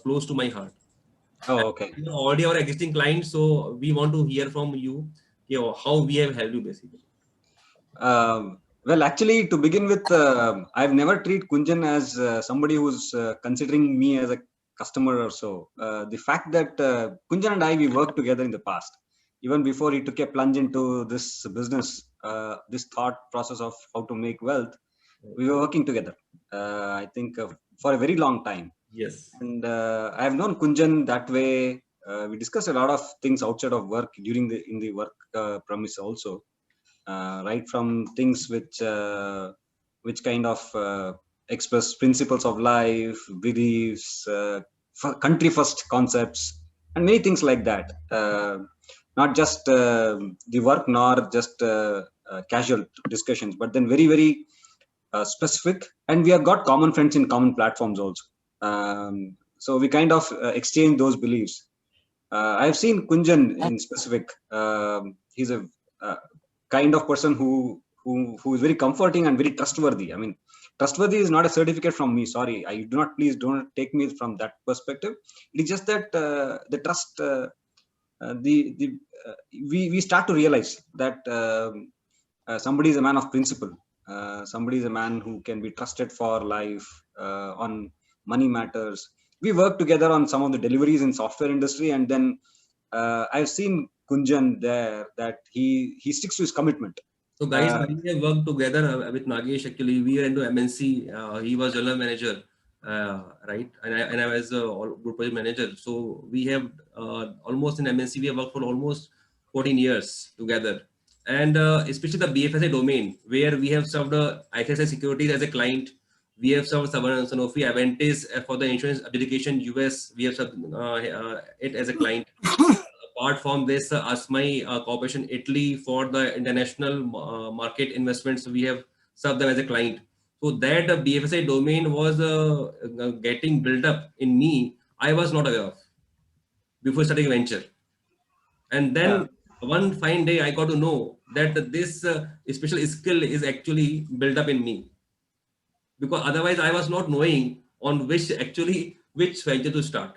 close to my heart. Oh, okay. You already our existing clients, so we want to hear from you, how we have helped you basically. Well, actually, to begin with, I've never treated Kunjan as somebody who's considering me as a customer or so. The fact that Kunjan and we worked together in the past, even before he took a plunge into this business, this thought process of how to make wealth, we were working together. I think for a very long time. Yes. And I have known Kunjan that way. We discussed a lot of things outside of work during the work premise also. Right from things which kind of express principles of life, beliefs, country first concepts, and many things like that. Not just the work, nor just casual discussions, but then very, very specific. And we have got common friends in common platforms also. So we kind of exchange those beliefs. I've seen Kunjan in specific. He's a kind of person who is very comforting and very trustworthy. I mean, trustworthy is not a certificate from me. Sorry, please don't take me from that perspective. It's just that the trust, we start to realize that somebody is a man of principle. Somebody is a man who can be trusted for life on money matters. We work together on some of the deliveries in software industry, and then I've seen Kunjan there that he sticks to his commitment. So guys, we have worked together with Nagesh. Actually, we are into MNC. He was general manager, right? And I was group project manager. So we have almost in MNC, we have worked for almost 14 years together. And especially the BFSI domain, where we have served ICICI Securities as a client. We have served Sanofi Aventis for the insurance application US. We have served it as a client. Apart from this, ASMAI Corporation Italy for the international market investments, we have served them as a client. So that BFSI domain was getting built up in me. I was not aware of before starting a venture. And then one fine day, I got to know that this special skill is actually built up in me. Because otherwise, I was not knowing on which venture to start.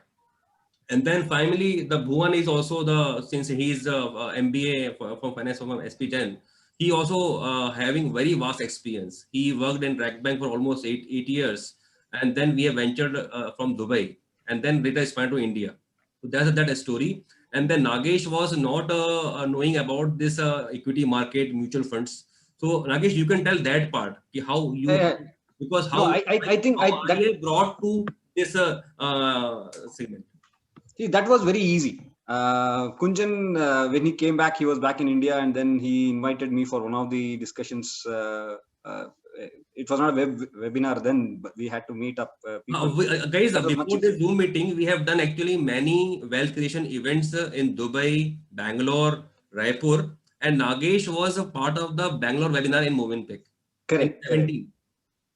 And then finally, the Bhuvan is also since he's MBA from finance from SP Jain, he also having very vast experience. He worked in Rackbank for almost eight years. And then we have ventured from Dubai and then later expanded to India. So that's that story. And then Nagesh was not knowing about this equity market, mutual funds. So Nagesh, you can tell that part, how you, because how, no, I think I brought to this segment. See, that was very easy. Kunjan, when he came back, he was back in India, and then he invited me for one of the discussions. It was not a webinar then, but we had to meet up. Guys, before this Zoom meeting, we have done actually many wealth creation events in Dubai, Bangalore, Raipur, and Nagesh was a part of the Bangalore webinar in Movenpick. Correct.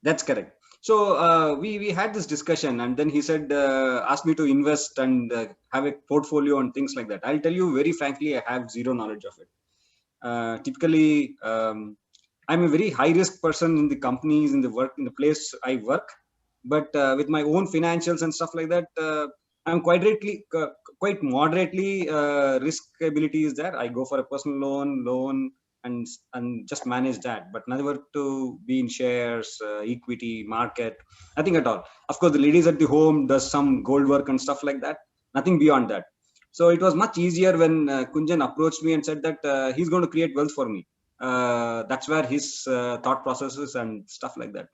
That's correct. So we had this discussion, and then he said, asked me to invest and have a portfolio and things like that. I'll tell you very frankly, I have zero knowledge of it. Typically, I'm a very high risk person in the companies, in the place I work. But with my own financials and stuff like that, I'm quite moderately risk ability is there. I go for a personal loan. And just manage that, but never to be in shares, equity, market, nothing at all. Of course, the ladies at the home does some gold work and stuff like that. Nothing beyond that. So it was much easier when Kunjan approached me and said that he's going to create wealth for me. That's where his thought processes and stuff like that.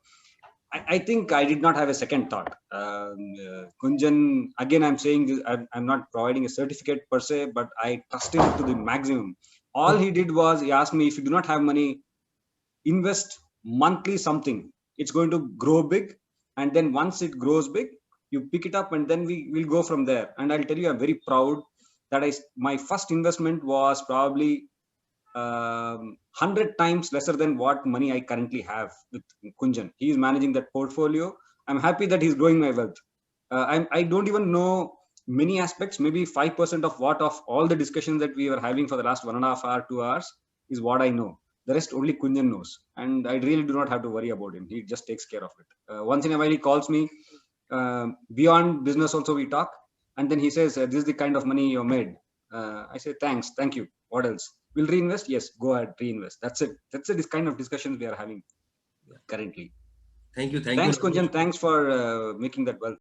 I think I did not have a second thought. Kunjan, again, I'm saying this, I'm not providing a certificate per se, but I trust him to the maximum. All he did was he asked me, if you do not have money, invest monthly something. It's going to grow big. And then once it grows big, you pick it up and then we will go from there. And I'll tell you, I'm very proud that my first investment was probably 100 times lesser than what money I currently have with Kunjan. He is managing that portfolio. I'm happy that he's growing my wealth. I don't even know many aspects, maybe 5% of all the discussions that we were having for the last 1.5 hours, 2 hours is what I know. The rest only Kunjan knows. And I really do not have to worry about him. He just takes care of it. Once in a while, he calls me. beyond business also we talk. And then he says, this is the kind of money you made. I say, thanks, thank you. What else? We'll reinvest. Yes, go ahead, reinvest. That's it. That's it. This kind of discussions we are having currently. Thank you. Thanks, Ramesh. Kunjan. Thanks for making that well.